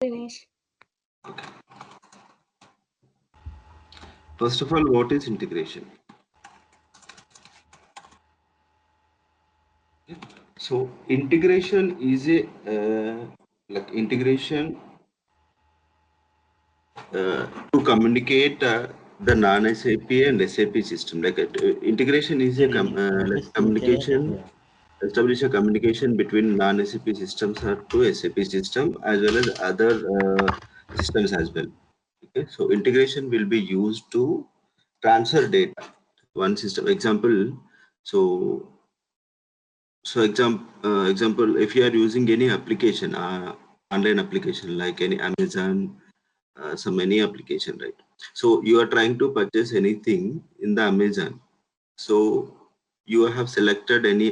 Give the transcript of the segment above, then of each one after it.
Dinesh. First of all, what is integration? So integration is a like integration to communicate the non-SAP and SAP system. Like integration is a like communication, establish a communication between non-SAP systems or to SAP system as well as other systems as well. Okay, so integration will be used to transfer data. One system example. So example, if you are using any application, online application like any Amazon, some any application, right? So you are trying to purchase anything in the Amazon. So you have selected any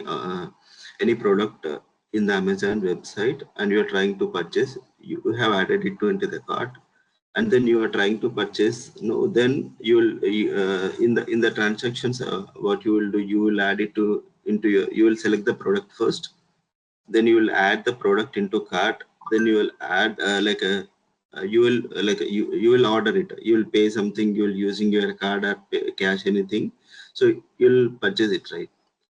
product in the Amazon website, and you are trying to purchase. You have added it to into the cart, and then you are trying to purchase. No, then you will in the transactions. What you will do, you will add it to into your. You will select the product first, then you will add the product into cart, then you will add like a you will you will order it, you will pay something, you will using your card or cash anything, so you'll purchase it, right?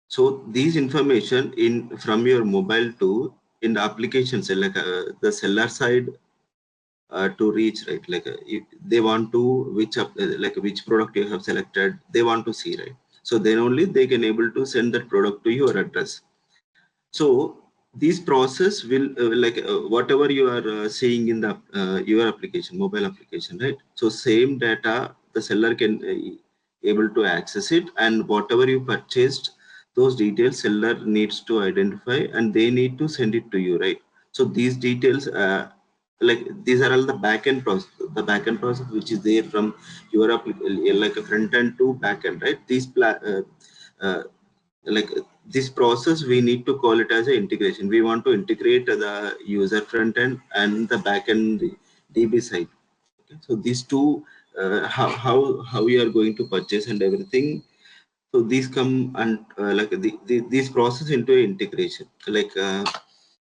So these information in from your mobile to in the applications the seller side to reach, right? Like if they want to which like which product you have selected, they want to see, right? So then only they can able to send that product to your address. So this process will whatever you are seeing in the your application, mobile application, right? So same data the seller can able to access it, and whatever you purchased, those details seller needs to identify, and they need to send it to you, right? So these details like these are all the backend process, which is there from your application, like a front end to back end, right? Uh, like this process we need to call it as a integration. We want to integrate the user front end and the back end DB side. Okay? So these two how we are going to purchase and everything, so these come and these process into integration, like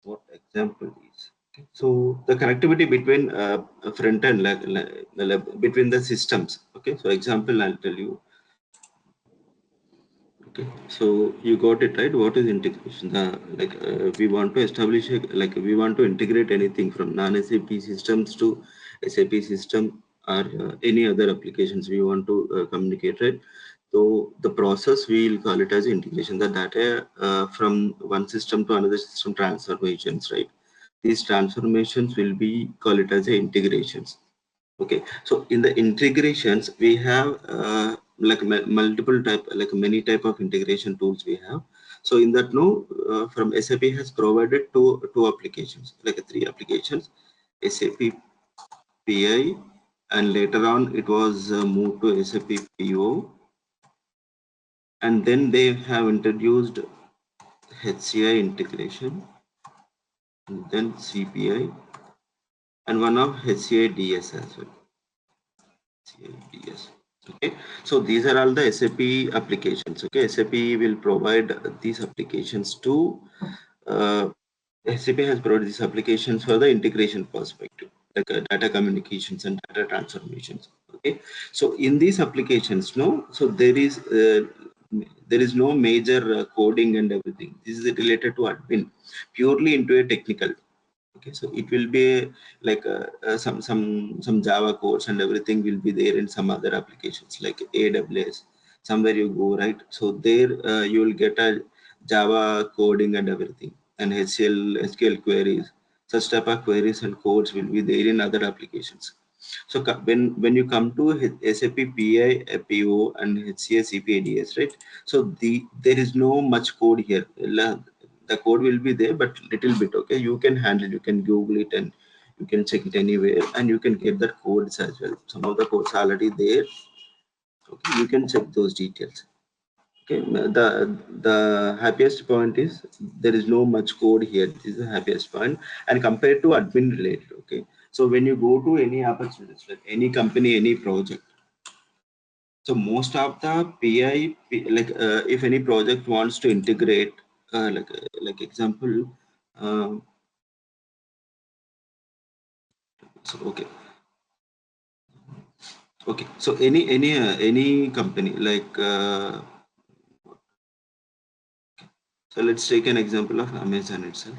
what example is, okay? So the connectivity between front end between the systems. Okay, so example I'll tell you. Okay, so you got it right. What is integration? We want to establish we want to integrate anything from non-SAP systems to SAP system or any other applications we want to communicate, right? So the process we will call it as integration. The data from one system to another system transformations, right? These transformations will be call it as a integrations. Okay, so in the integrations we have multiple type, like many type of integration tools we have. So in that, no, from SAP has provided two applications, like three applications: SAP PI, and later on it was moved to SAP PO, and then they have introduced HCI integration, and then CPI, and one of HCI DS as well. Yes. Okay. So these are all the SAP applications. Okay. SAP will provide these applications to SAP has provided these applications for the integration perspective, like data communications and data transformations. Okay. So in these applications, no, so there is no major coding and everything. This is related to admin, purely into a technical. Okay, so it will be like some Java codes and everything will be there in some other applications like AWS. Somewhere you go, right? So there you will get a Java coding and everything, and SQL queries. Such type of queries and codes will be there in other applications. So when you come to SAP PI, PO, and HCA CPADS, right? So there is no much code here. The code will be there, but little bit. Okay, you can handle. You can Google it and you can check it anywhere, and you can get the codes as well. Some of the codes are already there. Okay, you can check those details. Okay, the happiest point is there is no much code here. This is the happiest point, and compared to admin related. Okay, so when you go to any opportunities, like any company, any project, so most of the if any project wants to integrate, like example, uh, So okay. So any company like so let's take an example of Amazon itself.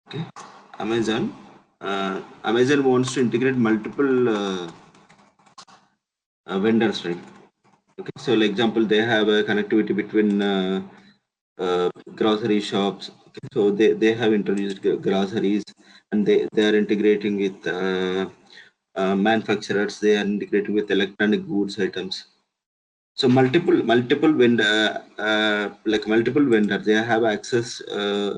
Okay, Amazon. Amazon wants to integrate multiple vendors, right? Okay, so like example, they have a connectivity between grocery shops. Okay, so they have introduced groceries, and they are integrating with manufacturers. They are integrating with electronic goods items. So multiple vendor like multiple vendors, they have access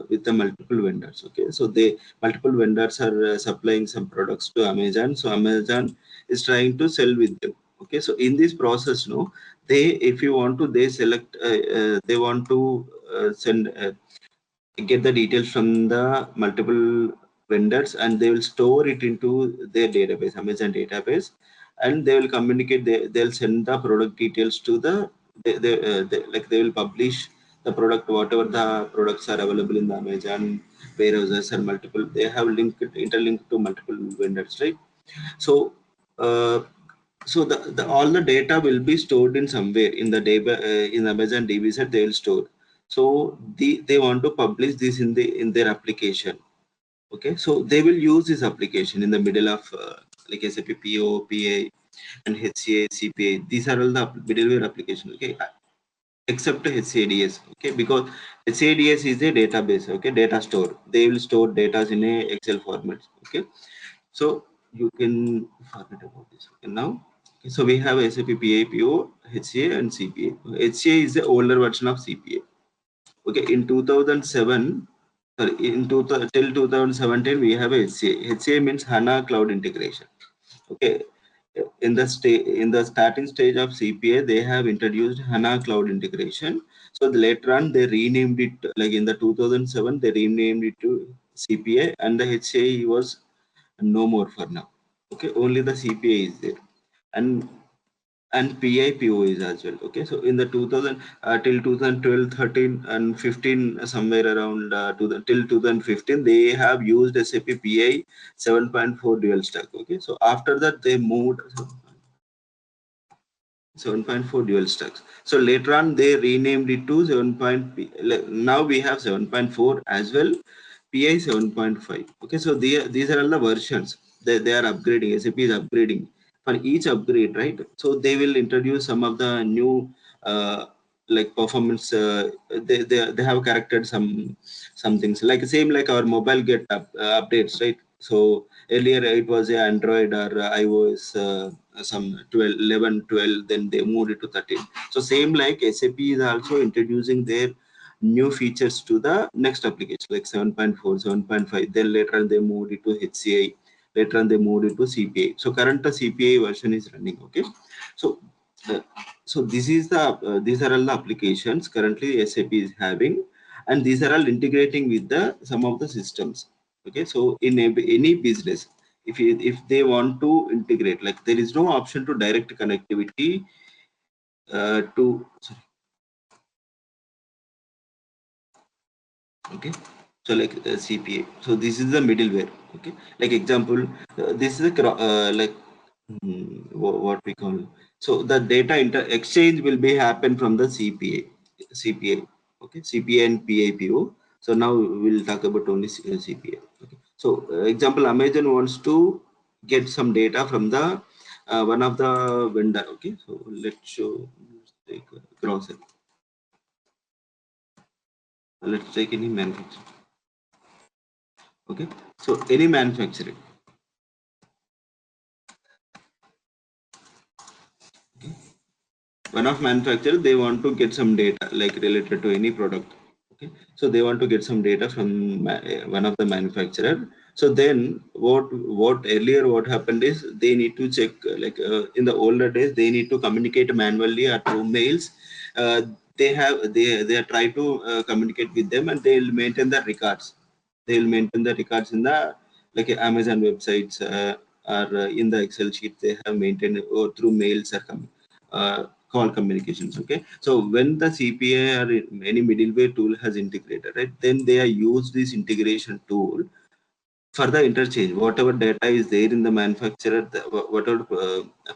with the multiple vendors. Okay, so they multiple vendors are supplying some products to Amazon, so Amazon is trying to sell with them. Okay, so in this process, no, they, if you want to, they select they want to send get the details from the multiple vendors, and they will store it into their database, Amazon database, and they will communicate. They'll send the product details to the like they will publish the product, whatever the products are available in the Amazon warehouses, and multiple, they have linked interlinked to multiple vendors, right? So uh, so the all the data will be stored in somewhere in the data in Amazon DB set, they will store. So they want to publish this in their application. Okay, so they will use this application in the middle of like SAP PO, PA, and HCA, CPA. These are all the middleware application. Okay, except HCADS. Okay, because HCADS is a database. Okay, data store. They will store data in a Excel format. Okay, so you can forget about this. Okay, now, okay, so we have SAP PIPO, HCA, and CPA. HCA is the older version of CPA. Okay, in 2007, sorry, till 2017, we have HCA. HCA means HANA Cloud Integration. Okay, in the starting stage of CPA, they have introduced HANA Cloud Integration. So later on, they renamed it, like in the 2007, they renamed it to CPA, and the HCA was no more for now. Okay, only the CPA is there, and PIPO is as well. Okay, so in the 2000 till 2012, 13, and 15, somewhere around till 2015, they have used SAP PI 7.4 dual stack. Okay, so after that they moved 7.4 dual stacks. So later on they renamed it to 7. Now we have 7.4 as well, PI 7.5. Okay, so these are all the versions. They are upgrading. SAP is upgrading for each upgrade, right? So they will introduce some of the new like performance. They have corrected some things, like same like our mobile get updates, right? So earlier it was a Android or iOS some 12, 11, 12, then they moved it to 13. So same like SAP is also introducing their new features to the next application, like 7.4, 7.5. Then later on they moved it to HCI. Later on they moved it to CPI. So current CPI version is running. Okay, so uh, so this is the these are all the applications currently SAP is having, and these are all integrating with the some of the systems. Okay, so in any business, if they want to integrate, like there is no option to direct connectivity to sorry, okay, so like CPA, so this is the middleware. Okay, like example, this is a like what we call, so the data inter exchange will be happen from the CPA. Okay, CPA and PIPO. So now we'll talk about only CPA. Okay, so example, Amazon wants to get some data from the one of the vendor. Okay, so let's show, take grocery. Let's take any manufacturer. Okay, so any manufacturing. One of manufacturer, they want to get some data like related to any product. Okay, so they want to get some data from one of the manufacturer. So then what earlier what happened is they need to check in the older days they need to communicate manually or through mails. uh, they are try to communicate with them, and they will maintain the records. They will maintain the records in the like Amazon websites, or in the Excel sheet they have maintained, or through mails or call communications. Okay, so when the CPI or any middleware tool has integrated, right, then they are use this integration tool for the interchange. Whatever data is there in the manufacturer, whatever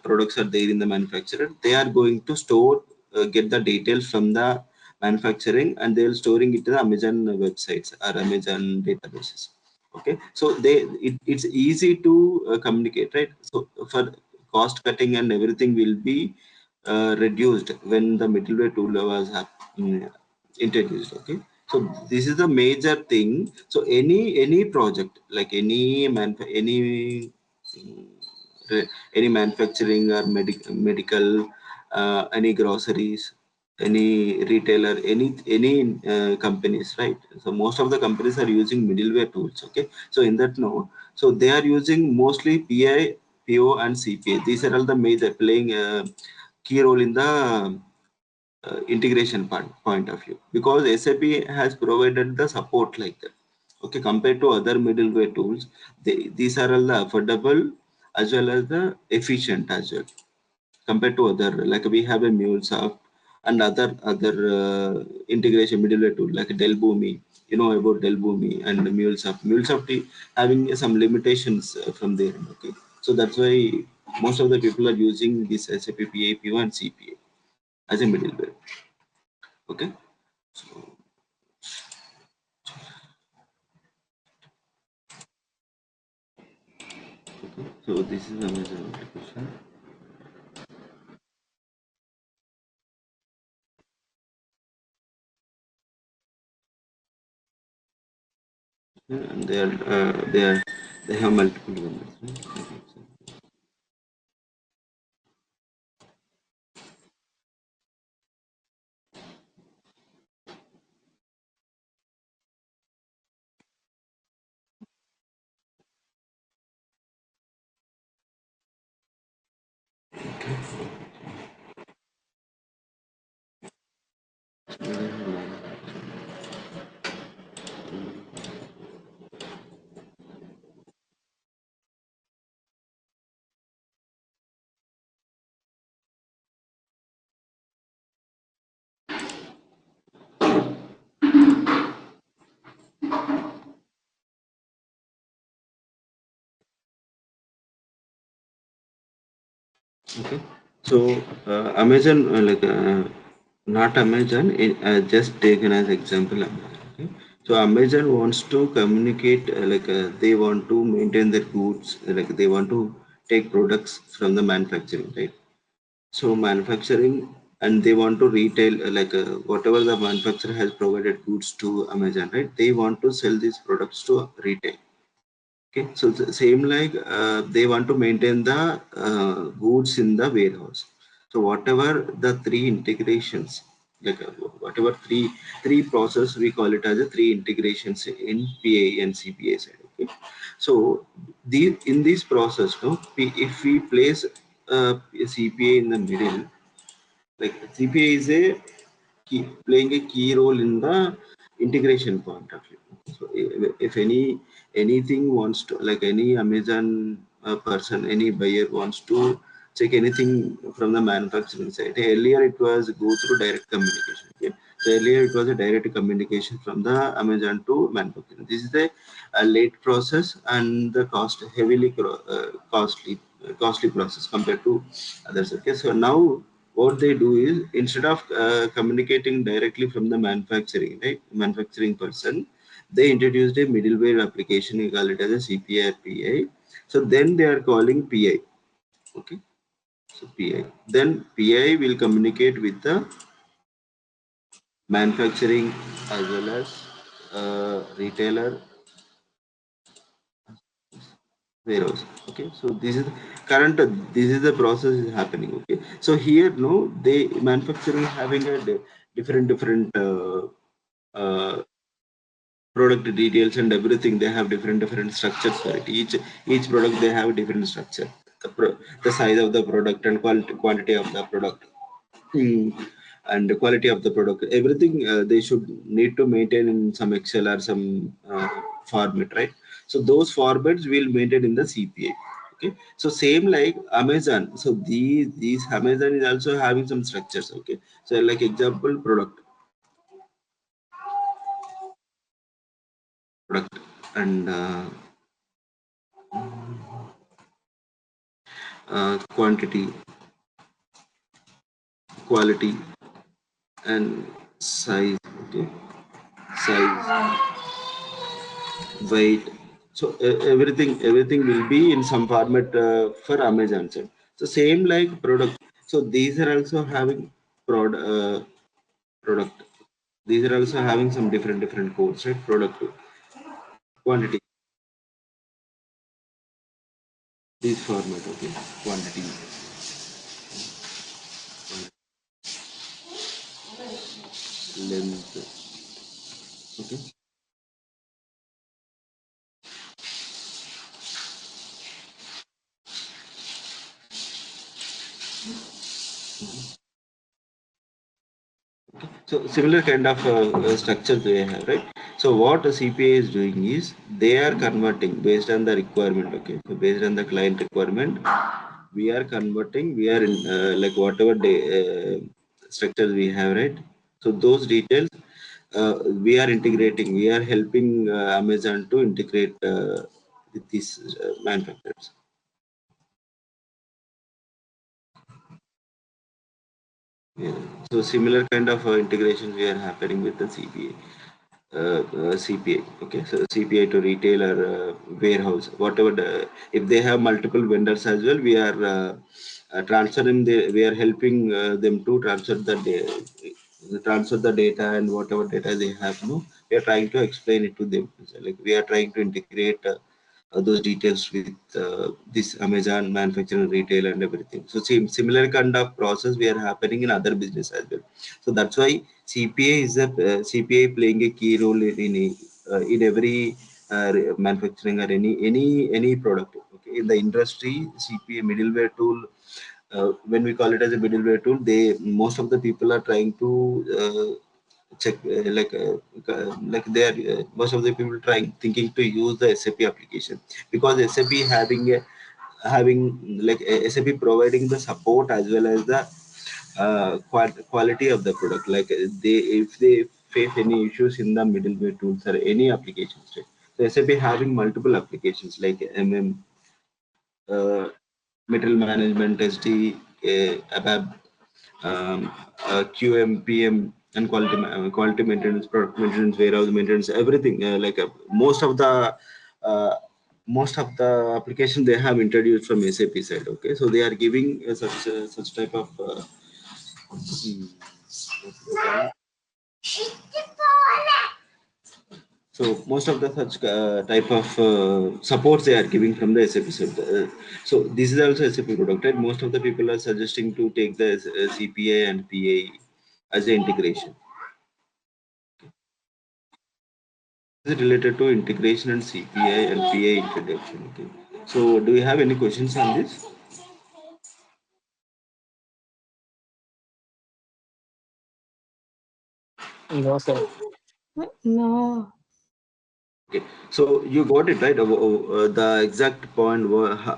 products are there in the manufacturer, they are going to store, get the details from the manufacturing, and they will storing it to the Amazon websites or Amazon databases. Okay, so it's easy to communicate, right? So for cost cutting and everything will be reduced when the middleware tool was introduced. Okay, so this is the major thing. So any project, like mm, any manufacturing or medical, any groceries, any retailer, any companies, right? So most of the companies are using middleware tools. Okay, so in that note, so they are using mostly PI, PO, and CPA. These are all the major playing key role in the integration point of view, because SAP has provided the support like that. Okay, compared to other middleware tools, these are all the affordable as well as the efficient as well, compared to other, like we have a MuleSoft and other integration middleware tool like Delboomi. You know about Delboomi and MuleSoft. MuleSoft having some limitations from there. Okay, so that's why most of the people are using this SAP PAPO and CPA as a middleware. Okay, so, so this is Amazon application. And they have multiple vendors, right? Okay, so Amazon, not Amazon, just taken as example Amazon. Okay, so Amazon wants to communicate, they want to maintain their goods, like they want to take products from the manufacturing, right? So manufacturing, and they want to retail, whatever the manufacturer has provided goods to Amazon, right? They want to sell these products to retail. Okay, so the same like they want to maintain the goods in the warehouse. So whatever the three integrations, whatever three process, we call it as a three integrations in PA and CPA side. Okay, so in this process, no, if we place a CPA in the middle, like CPA is a playing a key role in the integration point of view. So if anything wants to, like any Amazon person, any buyer wants to check anything from the manufacturing side. Earlier it was go through direct communication. Okay? So earlier it was a direct communication from the Amazon to manufacturing. This is a late process and the costly process compared to others. Okay, so now what they do is, instead of communicating directly from the manufacturing, right, manufacturing person, they introduced a middleware application. You call it as a CPI PI. So then they are calling PI. Okay, so PI. Then PI will communicate with the manufacturing as well as retailer warehouse. Okay, so this is current, this is the process is happening. Okay, so here, no, they manufacturing having a different uh, product details and everything. They have different structures for it. Each product they have a different structure. The size of the product and quantity of the product. Hmm. And the quality of the product, everything they should need to maintain in some Excel or some format, right? So those formats will maintain in the CPA. Okay, so same like Amazon. So these Amazon is also having some structures. Okay, so like example product and quantity, quality, and size. Okay, size, weight. So everything will be in some format for Amazon side. So same like product. So these are also having product. These are also having some different codes, right? Product, quantity, this format. Okay, quantity, length. Okay. So similar kind of structures they have, right? So what the CPA is doing is they are converting based on the requirement. Okay, so based on the client requirement, we are converting. We are in like whatever structures we have, right? So those details we are integrating. We are helping Amazon to integrate with these manufacturers. Yeah. So similar kind of integrations we are happening with the CPA. Okay, so CPI to retail or warehouse, whatever. If they have multiple vendors as well, we are transferring. We are helping them to transfer the data and whatever data they have. No, we are trying to explain it to them. So, like we are trying to integrate. Those details with this Amazon manufacturing retail and everything. So similar kind of process we are happening in other business as well. So that's why CPA playing a key role in every manufacturing or any product. Okay, in the industry, CPA middleware tool. When we call it as a middleware tool, they most of the people are trying to check like they are most of the people trying thinking to use the SAP application because SAP having like SAP providing the support as well as the quality of the product. Like they if they face any issues in the middleware tools or any applications, right? So SAP having multiple applications like uh, material management, SD, ABAP, QM, PM, and quality maintenance, product maintenance, warehouse maintenance, everything. Uh, most of the application they have introduced from SAP side. Okay, so they are giving such type of so most of the such type of supports they are giving from the SAP side. So this is also SAP product, right? Most of the people are suggesting to take the CPA and PA as an integration. This is related to integration and CPI and PA introduction. Okay. So do you have any questions on this? No, sir. No. Okay. So you got it right. The exact point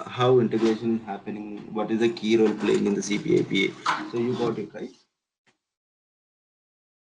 how integration is happening. What is the key role playing in the CPA PA? So you got it right.